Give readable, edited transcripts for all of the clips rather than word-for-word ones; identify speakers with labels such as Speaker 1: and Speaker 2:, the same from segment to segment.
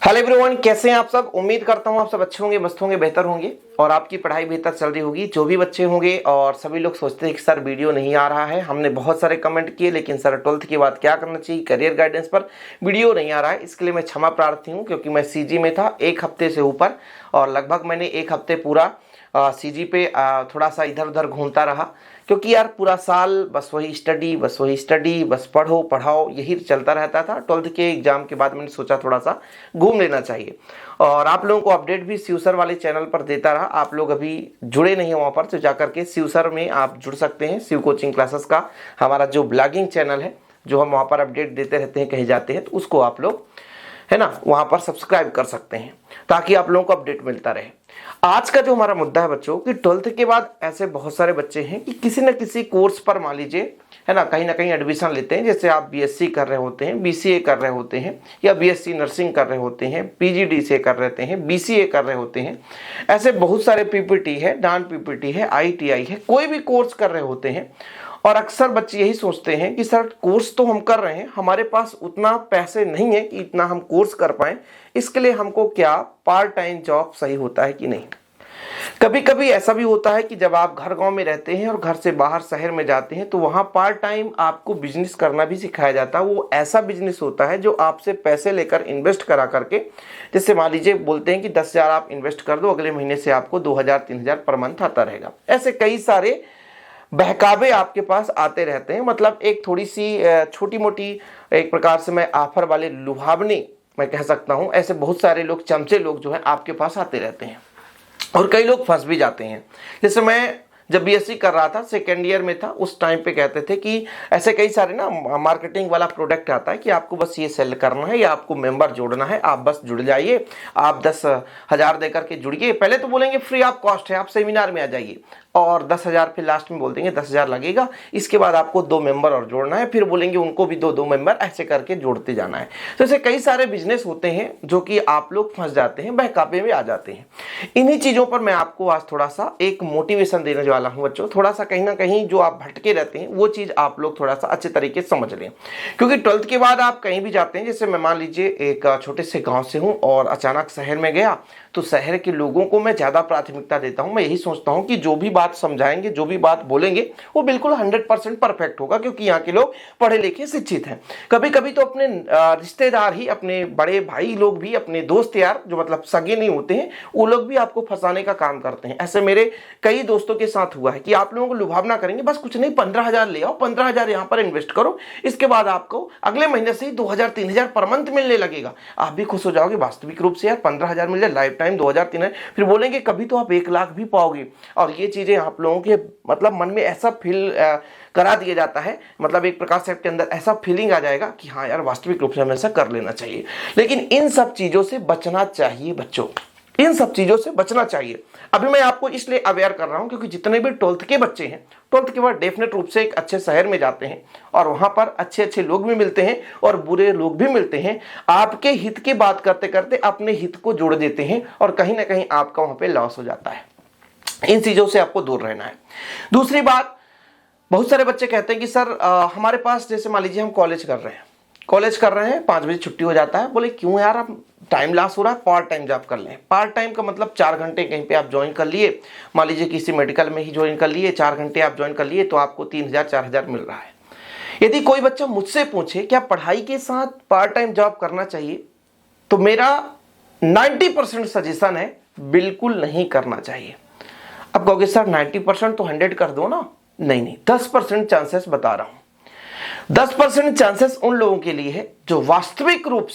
Speaker 1: Hello everyone, कैसे हैं आप सब। उम्मीद करता हूं आप सब अच्छे होंगे, मस्त होंगे, बेहतर होंगे और आपकी पढ़ाई बेहतर चल रही होगी। जो भी बच्चे होंगे और सभी लोग सोचते हैं कि सर वीडियो नहीं आ रहा है, हमने बहुत सारे कमेंट किए लेकिन सर 12th के बाद क्या करना चाहिए, करियर गाइडेंस पर वीडियो नहीं आ रहा है। इसके लिए मैं क्षमा प्रार्थी हूँ क्योंकि मैं सीजी में था एक हफ्ते से ऊपर और लगभग मैंने एक हफ्ते पूरा सीजी पे थोड़ा सा इधर उधर घूमता रहा क्योंकि यार पूरा साल बस वही स्टडी बस पढ़ो पढ़ाओ यही चलता रहता था। 12th के एग्जाम के बाद मैंने सोचा थोड़ा सा घूम लेना चाहिए और आप लोगों को अपडेट भी शिवसर वाले चैनल पर देता रहा। आप लोग अभी जुड़े नहीं हो वहाँ पर तो जाकर के शिवसर में आप जुड़ सकते हैं। शिव कोचिंग क्लासेस का हमारा जो ब्लॉगिंग चैनल है, जो हम वहाँ पर अपडेट देते रहते हैं कहीं जाते हैं, तो उसको आप लोग है ना वहाँ पर सब्सक्राइब कर सकते हैं ताकि आप लोगों को अपडेट मिलता रहे। आज का जो हमारा मुद्दा है बच्चों कि 12th के बाद ऐसे बहुत सारे बच्चे हैं कि किसी न किसी कोर्स पर मान लीजिए है ना कहीं एडमिशन लेते हैं। जैसे आप बीएससी कर रहे होते हैं, बीसीए कर रहे होते हैं या बीएससी नर्सिंग कर रहे होते हैं, पीजीडीसीए कर रहे हैं, बीसीए कर रहे होते हैं। ऐसे बहुत सारे पीपीटी है, डान पीपीटी है, आईटीआई है, कोई भी कोर्स कर रहे होते हैं। और अक्सर बच्चे यही सोचते हैं कि सर कोर्स तो हम कर रहे हैं, हमारे पास उतना पैसे नहीं है कि इतना हम कोर्स कर पाएं, इसके लिए हमको क्या पार्ट टाइम जॉब सही होता है कि नहीं। कभी कभी ऐसा भी होता है कि जब आप घर गांव में रहते हैं और घर से बाहर शहर में जाते हैं तो वहां पार्ट टाइम आपको बिजनेस करना भी सिखाया जाता है। वो ऐसा बिजनेस होता है जो आपसे पैसे लेकर इन्वेस्ट करा करके, जैसे मान लीजिए बोलते हैं कि 10,000 आप इन्वेस्ट कर दो, अगले महीने से आपको 2,000-3,000 पर मंथ आता रहेगा। ऐसे कई सारे बहकावे आपके पास आते रहते हैं। मतलब एक थोड़ी सी छोटी मोटी एक प्रकार से मैं ऑफर वाले लुभावनी मैं कह सकता हूं। ऐसे बहुत सारे लोग, चमचे लोग जो है आपके पास आते रहते हैं और कई लोग फंस भी जाते हैं। जैसे मैं जब बीएससी कर रहा था, सेकेंड ईयर में था, उस टाइम पे कहते थे कि ऐसे कई सारे ना मार्केटिंग वाला प्रोडक्ट आता है कि आपको बस ये सेल करना है या आपको मेंबर जोड़ना है, आप बस जुड़ जाइए, आप 10,000 देकर के जुड़िए। पहले तो बोलेंगे फ्री ऑफ कॉस्ट है, आप सेमिनार में आ जाइए और 10,000 फिर लास्ट में बोल देंगे 10,000 लगेगा, इसके बाद आपको 2 मेंबर और जोड़ना है, फिर बोलेंगे उनको भी 2-2 मेंबर, ऐसे करके जोड़ते जाना है। तो ऐसे कई सारे बिजनेस होते हैं जो कि आप लोग फंस जाते हैं, बहकावे में आ जाते हैं। इन्हीं चीजों पर मैं आपको आज थोड़ा सा एक मोटिवेशन देने वाला हूं बच्चों। थोड़ा सा कहीं ना कहीं जो आप भटके रहते हैं वो चीज आप लोग थोड़ा सा अच्छे तरीके से समझ लें, क्योंकि 12th के बाद आप कहीं भी जाते हैं। जैसे मैं मान लीजिए एक छोटे से गाँव से हूँ और अचानक शहर में गया तो शहर के लोगों को मैं ज्यादा प्राथमिकता देता हूं। मैं यही सोचता हूं कि जो भी बात समझाएंगे, जो भी बात बोलेंगे वो बिल्कुल 100% परफेक्ट होगा, क्योंकि यहाँ के लोग पढ़े लिखे शिक्षित हैं। कभी कभी तो अपने रिश्तेदार ही, अपने बड़े भाई लोग भी, अपने दोस्त यार जो मतलब सगे नहीं होते हैं, वो लोग भी आपको फंसाने का काम करते हैं। ऐसे मेरे कई दोस्तों के साथ हुआ है कि आप लोगों को लुभावना करेंगे, बस कुछ नहीं 15,000 ले आओ, 15,000 यहाँ पर इन्वेस्ट करो, इसके बाद आपको अगले महीने से ही 2,000-3,000 पर मंथ मिलने लगेगा। आप भी खुश हो जाओगे वास्तविक रूप से, यार 15,000 मिल जाए, लाइफ टाइम 2,000-3,000, फिर बोलेंगे कभी तो आप 1 लाख भी पाओगे। और ये चीजें आप लोगों के मतलब मन में ऐसा फील करा दिया जाता है, मतलब एक प्रकार से आपके अंदर ऐसा फीलिंग आ जाएगा कि हाँ यार वास्तविक रूप से हमें ऐसा कर लेना चाहिए। लेकिन इन सब चीजों से बचना चाहिए बच्चों, इन सब चीजों से बचना चाहिए। अभी मैं आपको इसलिए अवेयर कर रहा हूं क्योंकि जितने भी 12th के बच्चे हैं, 12th के बाद डेफिनेट रूप से एक अच्छे शहर में जाते हैं और वहां पर अच्छे अच्छे लोग भी मिलते हैं और बुरे लोग भी मिलते हैं। आपके हित की बात करते करते अपने हित को जोड़ देते हैं और कहीं ना कहीं आपका वहां पे लॉस हो जाता है। इन चीजों से आपको दूर रहना है। दूसरी बात, बहुत सारे बच्चे कहते हैं कि सर हमारे पास, जैसे मान लीजिए हम कॉलेज कर रहे हैं, 5 बजे छुट्टी हो जाता है, बोले क्यों यार आप टाइम लॉस हो रहा है, पार्ट टाइम जॉब कर लें। पार्ट टाइम का मतलब 4 घंटे कहीं पे आप ज्वाइन कर लिए, मान लीजिए किसी मेडिकल में ही ज्वाइन कर लिए, 4 घंटे आप ज्वाइन कर लिए तो आपको 3,000-4,000 मिल रहा है। यदि कोई बच्चा मुझसे पूछे क्या पढ़ाई के साथ पार्ट टाइम जॉब करना चाहिए, तो मेरा 90% सजेशन है बिल्कुल नहीं करना चाहिए। अब कहोगे सर 90% तो 100 कर दो ना, नहीं, 10% चांसेस बता रहा हूं। 10% चांसेस उन लोगों के लिए है जो वास्तविक रूप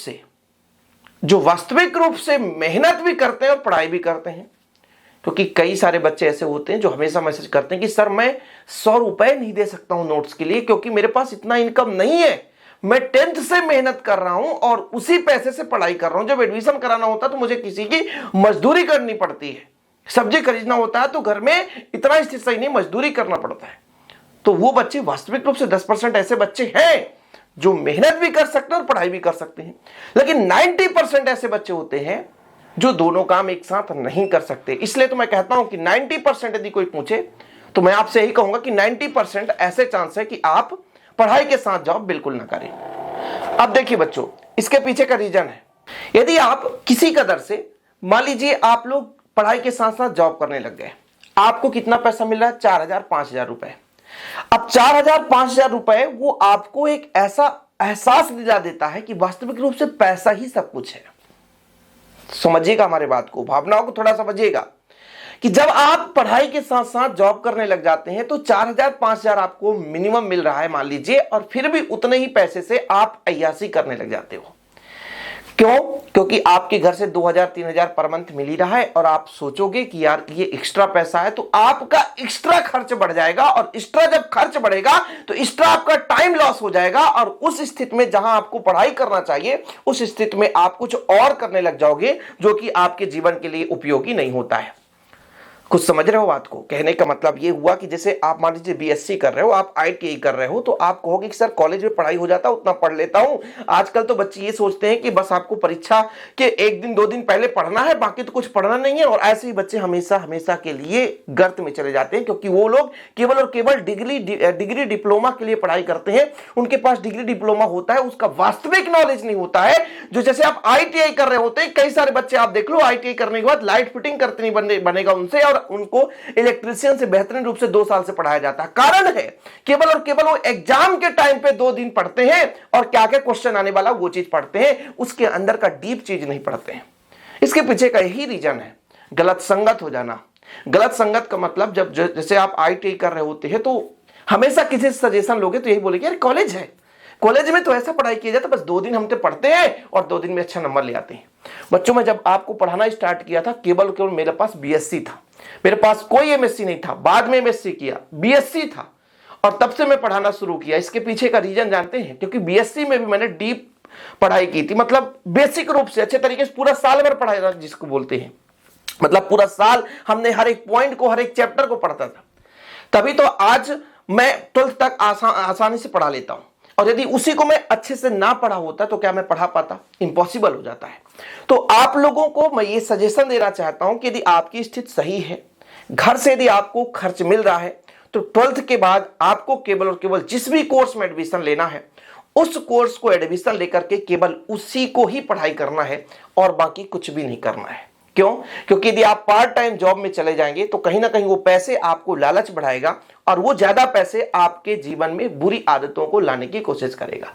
Speaker 1: से मेहनत भी करते हैं और पढ़ाई भी करते हैं। क्योंकि कई सारे बच्चे ऐसे होते हैं जो हमेशा मैसेज करते हैं कि सर मैं 100 रुपए नहीं दे सकता हूं नोट्स के लिए क्योंकि मेरे पास इतना इनकम नहीं है, मैं 10th से मेहनत कर रहा हूं और उसी पैसे से पढ़ाई कर रहा हूं। जब एडमिशन कराना होता है तो मुझे किसी की मजदूरी करनी पड़ती है, सब्जी खरीदना होता है तो घर में इतना स्थिति सही नहीं, मजदूरी करना पड़ता है। तो वो बच्चे वास्तविक रूप से 10% ऐसे बच्चे हैं जो मेहनत भी कर सकते हैं और पढ़ाई भी कर सकते हैं। लेकिन 90% ऐसे बच्चे होते हैं जो दोनों काम एक साथ नहीं कर सकते। इसलिए तो मैं कहता हूं कि 90% यदि कोई पूछे तो मैं आपसे यही कहूंगा कि 90% ऐसे चांस है कि आप पढ़ाई के साथ जॉब बिल्कुल ना करें। अब देखिए बच्चों, इसके पीछे का रीजन है, यदि आप किसी कदर से, मान लीजिए आप लोग पढ़ाई के साथ साथ जॉब करने लग गए, आपको कितना पैसा मिल रहा है? 4,000 5,000 रुपए। अब 4,000 5,000 रुपए वो आपको एक ऐसा एहसास दिला देता है कि वास्तविक रूप से पैसा ही सब कुछ है। समझिएगा हमारे बात को, भावनाओं को थोड़ा समझिएगा कि जब आप पढ़ाई के साथ साथ जॉब करने लग जाते हैं तो 4,000 5,000 आपको मिनिमम मिल रहा है मान लीजिए, और फिर भी उतने ही पैसे से आप अय्यासी करने लग जाते हो। क्यों? क्योंकि आपके घर से 2,000 3,000 पर मंथ मिल ही रहा है और आप सोचोगे कि यार ये एक्स्ट्रा पैसा है, तो आपका एक्स्ट्रा खर्च बढ़ जाएगा, और एक्स्ट्रा जब खर्च बढ़ेगा तो एक्स्ट्रा आपका टाइम लॉस हो जाएगा, और उस स्थिति में जहां आपको पढ़ाई करना चाहिए उस स्थिति में आप कुछ और करने लग जाओगे जो कि आपके जीवन के लिए उपयोगी नहीं होता है। कुछ समझ रहे हो बात को? कहने का मतलब ये हुआ कि जैसे आप मान लीजिए बीएससी कर रहे हो, आप आईटीआई कर रहे हो, तो आप कहोगे कि सर कॉलेज में पढ़ाई हो जाता, उतना पढ़ लेता हूं। आजकल तो बच्चे ये सोचते हैं कि बस आपको परीक्षा के 1 दिन 2 दिन पहले पढ़ना है, बाकी तो कुछ पढ़ना नहीं है, और ऐसे ही बच्चे हमेशा हमेशा के लिए गर्त में चले जाते हैं, क्योंकि वो लोग केवल और केवल डिग्री डिप्लोमा के लिए पढ़ाई करते हैं। उनके पास डिग्री डिप्लोमा होता है, उसका वास्तविक नॉलेज नहीं होता है। जो जैसे आप आईटीआई कर रहे होते हैं, कई सारे बच्चे आप देख लो आईटीआई करने के बाद लाइट फिटिंग करते नहीं बनेगा उनसे, और उनको इलेक्ट्रीशियन से बेहतरीन रूप से 2 साल से पढ़ाया जाता है। कारण है केवल और केवल वो एग्जाम के टाइम पे 2 दिन पढ़ते हैं और क्या क्या क्वेश्चन आने वाला वो चीज पढ़ते हैं, उसके अंदर का डीप चीज नहीं पढ़ते हैं। इसके पीछे का यही रीजन है, गलत संगत हो जाना। गलत संगत का मतलब जब जैसे आप आईटीआई कर रहे होते हैं तो हमेशा किसी से सजेशन लोगे तो यही बोलेगे यार कॉलेज है, कॉलेज में तो ऐसा पढ़ाई किया जाता, बस 2 दिन हम तो पढ़ते हैं और 2 दिन में अच्छा नंबर ले आते हैं। बच्चों में जब आपको पढ़ाना स्टार्ट किया था केवल केवल मेरे पास बीएससी था, मेरे पास कोई एमएससी नहीं था। बाद में एमएससी किया, बीएससी था, और तब से मैं पढ़ाना शुरू किया। इसके पीछे का रीजन जानते हैं? क्योंकि बीएससी में भी मैंने डीप पढ़ाई की थी, मतलब बेसिक रूप से अच्छे तरीके से पूरा साल भर पढ़ाया जिसको बोलते हैं, मतलब पूरा साल हमने हर एक पॉइंट को, हर एक चैप्टर को पढ़ता था। तभी तो आज मैं 12th तक आसानी से पढ़ा लेता हूं। और यदि उसी को मैं अच्छे से ना पढ़ा होता तो क्या मैं पढ़ा पाता? इम्पॉसिबल हो जाता है। तो आप लोगों को मैं ये सजेशन देना चाहता हूं कि यदि आपकी स्थिति सही है, घर से यदि आपको खर्च मिल रहा है, तो 12th के बाद आपको केवल और केवल जिस भी कोर्स में एडमिशन लेना है उस कोर्स को एडमिशन लेकर के केवल उसी को ही पढ़ाई करना है और बाकी कुछ भी नहीं करना है। क्यों? क्योंकि यदि आप पार्ट टाइम जॉब में चले जाएंगे तो कहीं ना कहीं वो पैसे आपको लालच बढ़ाएगा, और वो ज्यादा पैसे आपके जीवन में बुरी आदतों को लाने की कोशिश करेगा।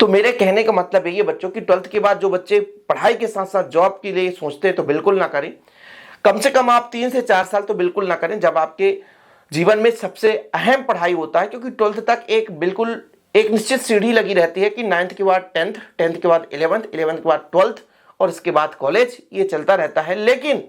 Speaker 1: तो मेरे कहने का मतलब ये बच्चों की 12th के बाद जो बच्चे पढ़ाई के साथ साथ जॉब के लिए सोचते हैं तो बिल्कुल ना करें। कम से कम आप 3 से 4 साल तो बिल्कुल ना करें, जब आपके जीवन में सबसे अहम पढ़ाई होता है। क्योंकि 12th तक एक निश्चित सीढ़ी लगी रहती है कि 9th के बाद 10th, 10th के बाद 11th, 11th के बाद 12th, और इसके बाद कॉलेज, ये चलता रहता है। लेकिन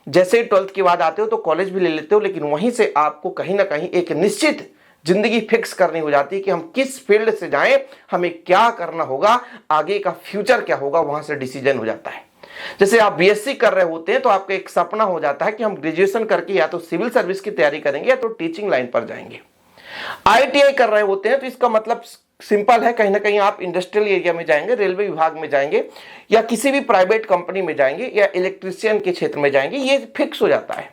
Speaker 1: जैसे ही 12th के बाद आते हो तो कॉलेज भी ले लेते हो, लेकिन वहीं से आपको कहीं ना कहीं एक निश्चित जिंदगी फिक्स करनी हो जाती है कि हम किस फील्ड से जाएं, हमें क्या करना होगा, आगे का फ्यूचर क्या होगा, वहां से डिसीजन हो जाता है। जैसे आप बीएससी कर रहे होते हैं तो आपका एक सपना हो जाता है कि हम ग्रेजुएशन करके या तो सिविल सर्विस की तैयारी करेंगे या तो टीचिंग लाइन पर जाएंगे। आईटीआई कर रहे होते हैं तो इसका मतलब सिंपल है, कहीं ना कहीं आप इंडस्ट्रियल एरिया में जाएंगे, रेलवे विभाग में जाएंगे, या किसी भी प्राइवेट कंपनी में जाएंगे, या इलेक्ट्रिशियन के क्षेत्र में जाएंगे, ये फिक्स हो जाता है।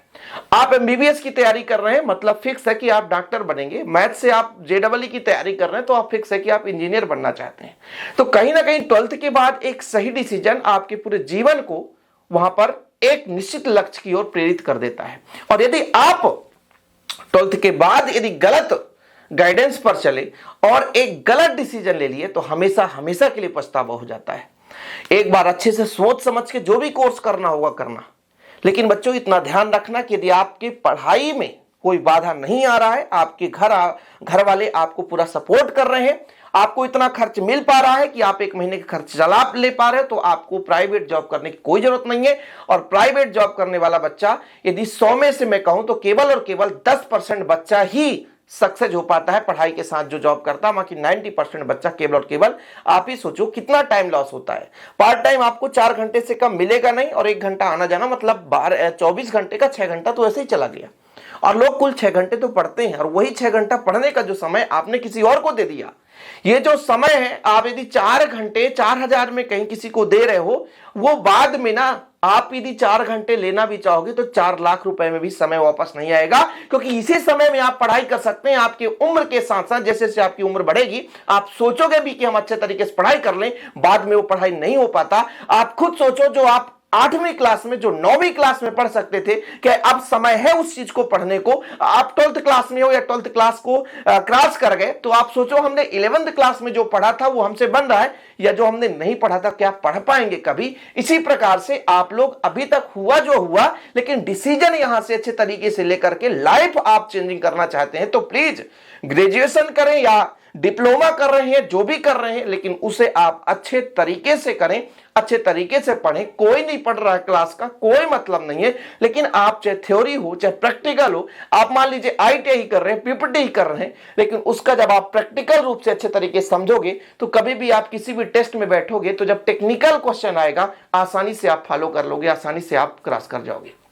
Speaker 1: आप एमबीबीएस की तैयारी कर रहे हैं, मतलब फिक्स है कि आप डॉक्टर बनेंगे। मैथ से आप जेडबलई की तैयारी कर रहे हैं तो आप फिक्स है कि आप इंजीनियर बनना चाहते हैं। तो कहीं ना कहीं 12th के बाद एक सही डिसीजन आपके पूरे जीवन को वहां पर एक निश्चित लक्ष्य की ओर प्रेरित कर देता है। और यदि आप 12th के बाद यदि गलत गाइडेंस पर चले और एक गलत डिसीजन ले लिए तो हमेशा हमेशा के लिए पछतावा हो जाता है। एक बार अच्छे से सोच समझ के जो भी कोर्स करना होगा करना, लेकिन बच्चों इतना ध्यान रखना कि यदि आपकी पढ़ाई में कोई बाधा नहीं आ रहा है, आपके घर वाले आपको पूरा सपोर्ट कर रहे हैं, आपको इतना खर्च मिल पा रहा है कि आप 1 महीने का खर्च चला ले पा रहे हो, तो आपको प्राइवेट जॉब करने की कोई जरूरत नहीं है। और प्राइवेट जॉब करने वाला बच्चा यदि 100 में से मैं कहूं तो केवल और केवल 10% बच्चा ही सक्सेस हो पाता है पढ़ाई के साथ जो जॉब करता है, बाकी 90% बच्चा केवल और केवल, आप ही सोचो कितना टाइम लॉस होता है। पार्ट टाइम आपको 4 घंटे से कम मिलेगा नहीं, और 1 घंटा आना जाना, मतलब 24 घंटे का 6 घंटा तो ऐसे ही चला गया। और लोग कुल 6 घंटे तो पढ़ते हैं और वही 6 घंटा पढ़ने का जो समय आपने किसी और को दे दिया। ये जो समय है, आप यदि 4 घंटे 4000 में कहीं किसी को दे रहे हो, वो बाद में ना आप यदि 4 घंटे लेना भी चाहोगे तो 4 लाख रुपए में भी समय वापस नहीं आएगा, क्योंकि इसी समय में आप पढ़ाई कर सकते हैं। आपकी उम्र के साथ साथ जैसे जैसे आपकी उम्र बढ़ेगी, आप सोचोगे भी कि हम अच्छे तरीके से पढ़ाई कर लें, बाद में वो पढ़ाई नहीं हो पाता। आप खुद सोचो, जो आप 8वीं क्लास में, जो 9वीं क्लास में पढ़ सकते थे कि अब समय है उस चीज को पढ़ने को, आप 12th क्लास में हो या 12th क्लास को क्रॉस कर गए, तो आप सोचो हमने 11th क्लास में जो पढ़ा था वो हमसे बन रहा है, या जो हमने नहीं पढ़ा था क्या पढ़ पाएंगे कभी। इसी प्रकार से आप लोग अभी तक हुआ जो हुआ, लेकिन डिसीजन यहां से अच्छे तरीके से लेकर के लाइफ आप चेंजिंग करना चाहते हैं तो प्लीज ग्रेजुएशन करें या डिप्लोमा कर रहे हैं, जो भी कर रहे हैं, लेकिन उसे आप अच्छे तरीके से करें, अच्छे तरीके से पढ़ें। कोई नहीं पढ़ रहा है क्लास का, कोई मतलब नहीं है, लेकिन आप चाहे थ्योरी हो चाहे प्रैक्टिकल हो, आप मान लीजिए ITI कर रहे हैं, PPT ही कर रहे हैं, लेकिन उसका जब आप प्रैक्टिकल रूप से अच्छे तरीके से समझोगे तो कभी भी आप किसी भी टेस्ट में बैठोगे तो जब टेक्निकल क्वेश्चन आएगा आसानी से आप फॉलो कर लोगे, आसानी से आप क्रॉस कर जाओगे।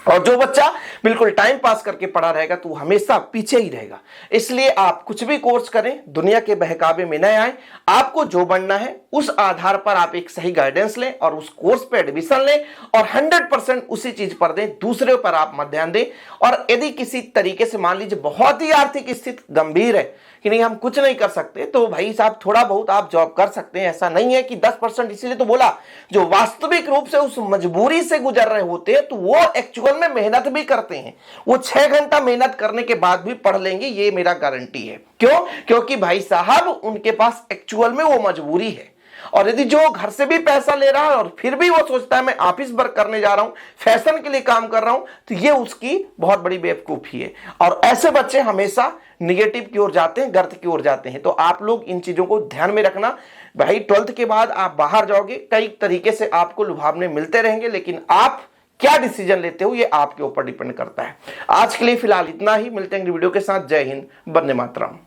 Speaker 1: और जो बच्चा बिल्कुल टाइम पास करके पढ़ा रहेगा तो वो हमेशा पीछे ही रहेगा। इसलिए आप कुछ भी कोर्स करें, दुनिया के बहकावे में न आए। आपको जो बनना है उस आधार पर आप एक सही गाइडेंस लें और उस कोर्स पे एडमिशन लें और 100% उसी चीज पर दें, दूसरे पर आप मत ध्यान दें। और यदि किसी तरीके से मान लीजिए बहुत ही आर्थिक स्थिति गंभीर है कि नहीं हम कुछ नहीं कर सकते, तो भाई साहब थोड़ा बहुत आप जॉब कर सकते हैं। ऐसा नहीं है कि 10%, इसीलिए तो बोला जो वास्तविक रूप से उस मजबूरी से गुजर रहे होते हैं तो वो एक्चुअल में मेहनत भी करते हैं। वो 6 घंटा मेहनत करने के बाद भी पढ़ लेंगे, ये मेरा गारंटी है। क्यों? क्योंकि भाई साहब उनके पास एक्चुअल में वो मजबूरी है। और यदि जो घर से भी पैसा ले रहा है और फिर भी वो सोचता है मैं ऑफिस वर्क करने जा रहा हूं, फैशन के लिए काम कर रहा हूं, तो ये उसकी बहुत बड़ी बेवकूफी है। और ऐसे बच्चे हमेशा निगेटिव की ओर जाते हैं, गर्त की ओर जाते हैं। तो आप लोग इन चीजों को ध्यान में रखना। भाई 12th के बाद आप बाहर जाओगे, कई तरीके से आपको लुभावने मिलते रहेंगे, लेकिन आप क्या डिसीजन लेते हो ये आपके ऊपर डिपेंड करता है। आज के लिए फिलहाल इतना ही, मिलते हैं वीडियो के साथ। जय हिंद, वंदे मातरम।